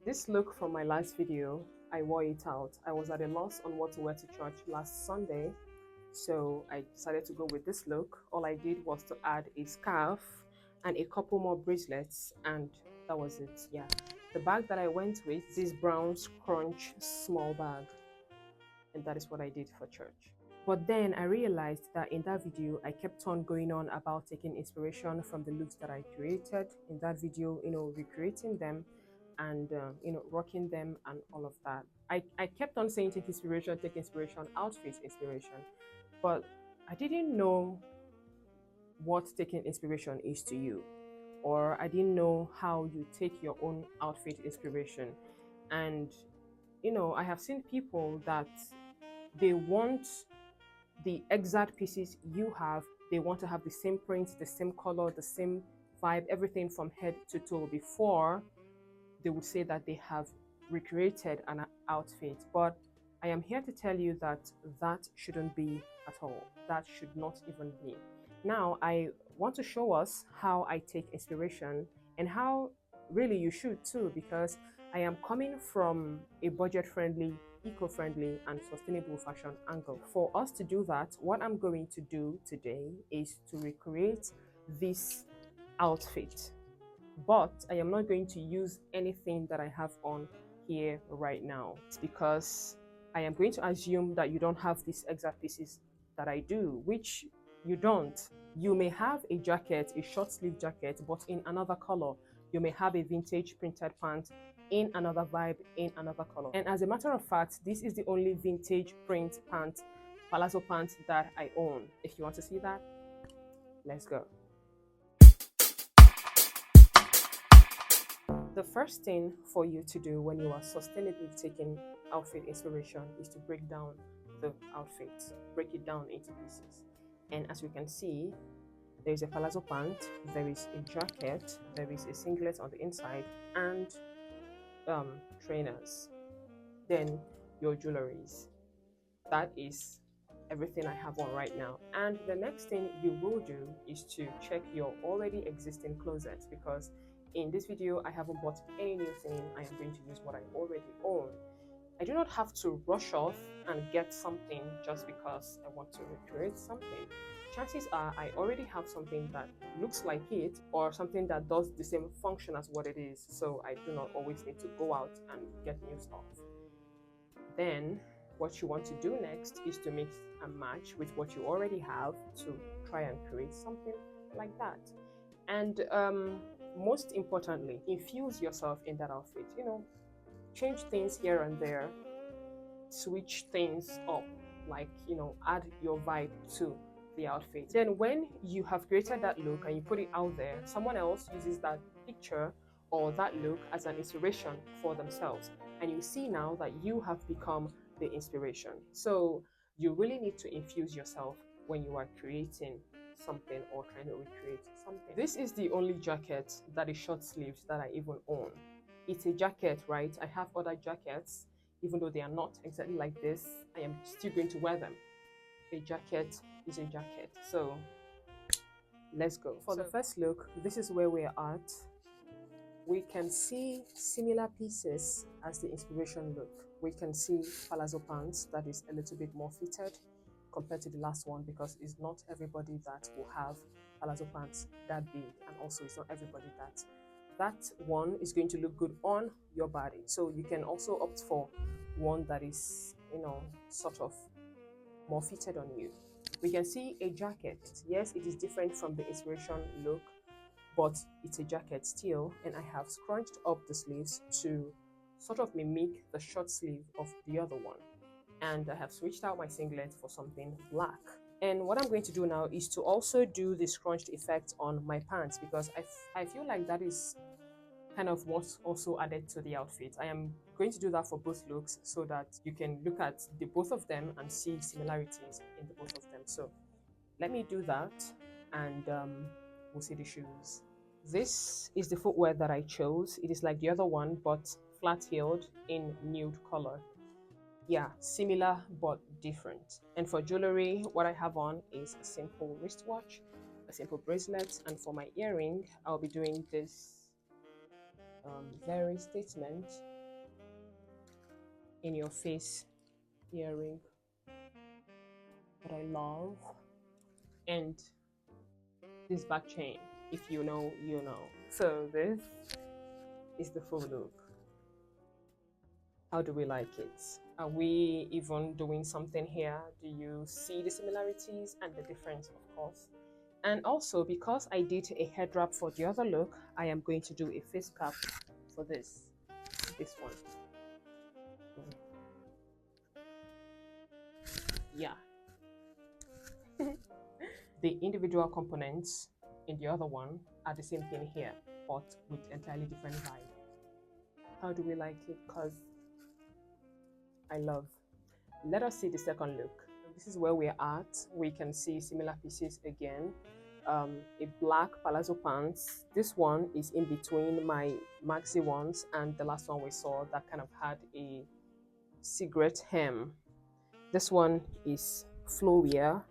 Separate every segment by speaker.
Speaker 1: This look from my last video, I wore it out. I was at a loss on what to wear to church last Sunday, so I decided to go with this look. All I did was to add a scarf and a couple more bracelets, and that was it. Yeah, the bag that I went with, this brown scrunch small bag, and that is what I did for church. But then I realized that in that video, I kept on going on about taking inspiration from the looks that I created in that video, recreating them and, rocking them and all of that. I kept on saying take inspiration, outfit inspiration, but I didn't know what taking inspiration is to you, or I didn't know how you take your own outfit inspiration. And, I have seen people that they want the exact pieces you have. They want to have the same print, the same color, the same vibe, everything from head to toe before they would say that they have recreated an outfit. But I am here to tell you that that shouldn't be at all. That should not even be. Now, I want to show us how I take inspiration and how really you should too, because I am coming from a budget friendly, eco-friendly and sustainable fashion angle. For us to do that, what I'm going to do today is to recreate this outfit, but I am not going to use anything that I have on here right now. It's because I am going to assume that you don't have these exact pieces that I do, which you don't. You may have a jacket, a short sleeve jacket, but in another color. You may have a vintage printed pant in another vibe, in another color. And as a matter of fact, this is the only vintage print pant, palazzo pant that I own. If you want to see that, let's go. The first thing for you to do when you are sustainably taking outfit inspiration is to break down the outfit, break it down into pieces. And as you can see, there is a palazzo pant, there is a jacket, there is a singlet on the inside, and trainers. Then your jewelries. That is everything I have on right now. And the next thing you will do is to check your already existing closet, because in this video I haven't bought any new thing. I am going to use what I already own. I do not have to rush off and get something just because I want to recreate something. Chances are I already have something that looks like it, or something that does the same function as what it is, so I do not always need to go out and get new stuff. Then what you want to do next is to mix and match with what you already have to try and create something like that. And most importantly, infuse yourself in that outfit. Change things here and there, switch things up, like, add your vibe to the outfit. Then when you have created that look and you put it out there, someone else uses that picture or that look as an inspiration for themselves, and you see now that you have become the inspiration. So you really need to infuse yourself when you are creating something or trying to recreate something. This is the only jacket that is short sleeved that I even own. It's a jacket, right? I have other jackets, even though they are not exactly like this. I am still going to wear them. A jacket is a jacket. So let's go. For the first look, this is where we're at. We can see similar pieces as the inspiration look. We can see palazzo pants that is a little bit more fitted compared to the last one, because it's not everybody that will have palazzo pants that big, and also it's not everybody that one is going to look good on your body. So you can also opt for one that is, sort of more fitted on you. We can see a jacket. Yes, it is different from the inspiration look, but it's a jacket still, and I have scrunched up the sleeves to sort of mimic the short sleeve of the other one. And I have switched out my singlet for something black. And what I'm going to do now is to also do the scrunched effect on my pants, because I feel like that is kind of what's also added to the outfit. I am going to do that for both looks so that you can look at the both of them and see similarities in the both of them. So let me do that, and we'll see the shoes. This is the footwear that I chose. It is like the other one, but flat-heeled in nude color. Yeah, similar but different. And for jewelry, what I have on is a simple wristwatch, a simple bracelet, and for my earring, I'll be doing this very statement in your face earring that I love, and this back chain. If you know, you know. So this is the full look. How do we like it? Are we even doing something here? Do you see the similarities and the difference, of course? And also, because I did a head wrap for the other look, I am going to do a face cap for this one. Yeah. The individual components in the other one are the same thing here, but with entirely different vibe. How do we like it? Because I love. Let us see the second look. This is where we're at. We can see similar pieces again. A black palazzo pants. This one is in between my maxi ones and the last one we saw that kind of had a cigarette hem. This one is flowier,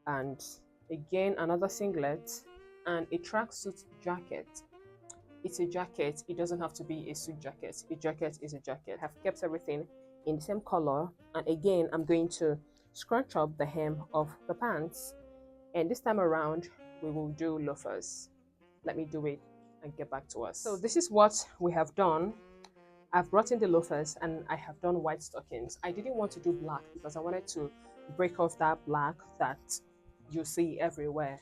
Speaker 1: and again another singlet and a tracksuit jacket. It's a jacket. It doesn't have to be a suit jacket. A jacket is a jacket. I've kept everything in the same color, and again I'm going to scrunch up the hem of the pants, and this time around we will do loafers. Let me do it and get back to us. So this is what we have done. I've brought in the loafers and I have done white stockings. I didn't want to do black because I wanted to break off that black that you see everywhere.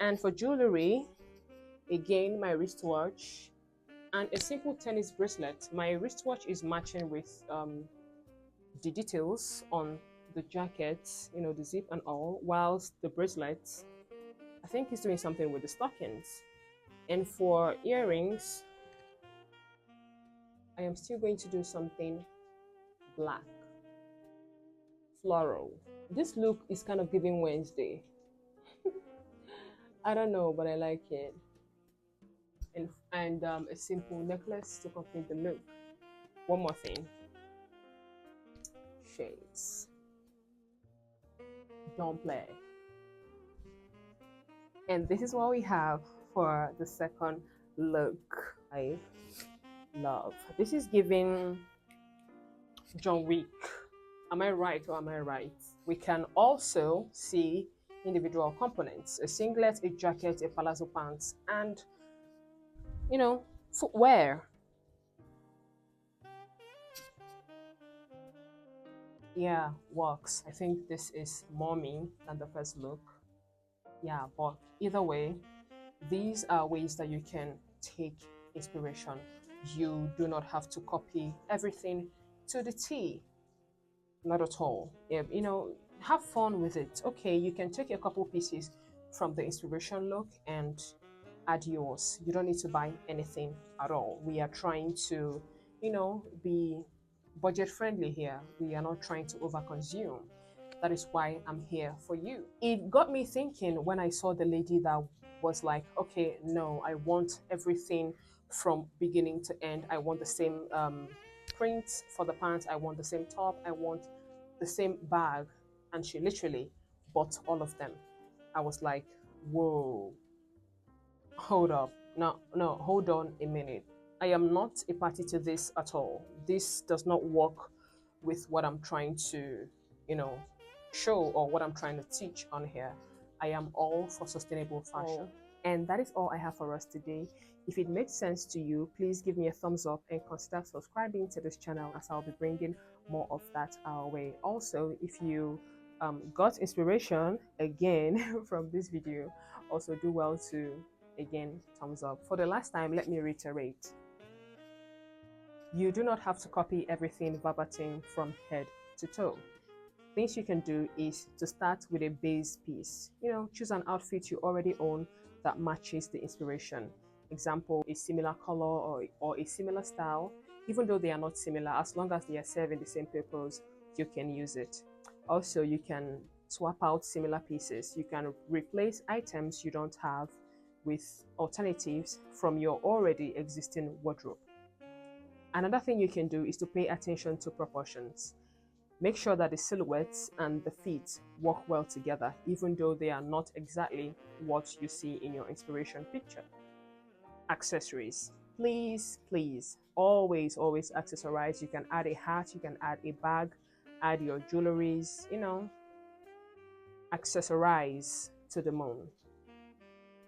Speaker 1: And for jewelry, again my wristwatch and a simple tennis bracelet. My wristwatch is matching with the details on the jacket, you know, the zip and all, whilst the bracelet, I think he's doing something with the stockings. And for earrings, I am still going to do something black, floral. This look is kind of giving Wednesday. I don't know, but I like it. And a simple necklace to complete the look. One more thing. Shades. Don't play. And this is what we have for the second look. I love. This is giving John Wick. Am I right or am I right? We can also see individual components: a singlet, a jacket, a palazzo pants, and, you know, footwear. Yeah, works. I think this is more me than the first look. Yeah, but either way, these are ways that you can take inspiration. You do not have to copy everything to the T. Not at all. You know, have fun with it. Okay, you can take a couple pieces from the inspiration look and add yours. You don't need to buy anything at all. We are trying to, you know, be budget friendly here. We are not trying to overconsume. That is why I'm here for you. It got me thinking when I saw the lady that was like, okay, no, I want everything from beginning to end. I want the same print for the pants. I want the same top. I want the same bag. And she literally bought all of them. I was like, whoa, hold up. No, hold on a minute. I am not a party to this at all. This does not work with what I'm trying to, you know, show or what I'm trying to teach on here. I am all for sustainable fashion. And that is all I have for us today. If it made sense to you, please give me a thumbs up and consider subscribing to this channel, as I'll be bringing more of that our way. Also, if you got inspiration again from this video, also do well to, again, thumbs up. For the last time, let me reiterate. You do not have to copy everything verbatim from head to toe. Things you can do is to start with a base piece. You know, choose an outfit you already own that matches the inspiration. Example, a similar color or a similar style. Even though they are not similar, as long as they are serving the same purpose, you can use it. Also, you can swap out similar pieces. You can replace items you don't have with alternatives from your already existing wardrobe. Another thing you can do is to pay attention to proportions. Make sure that the silhouettes and the feet work well together, even though they are not exactly what you see in your inspiration picture. Accessories. Please, please always accessorize. You can add a hat, you can add a bag, add your jewelries, accessorize to the moon.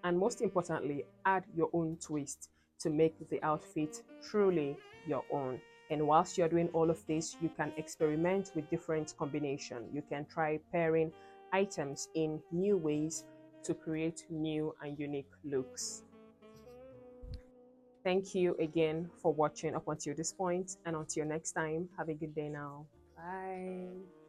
Speaker 1: And most importantly, add your own twist to make the outfit truly your own. And whilst you're doing all of this, you can experiment with different combination. You can try pairing items in new ways to create new and unique looks. Thank you again for watching up until this point, and until next time, have a good day now. Bye.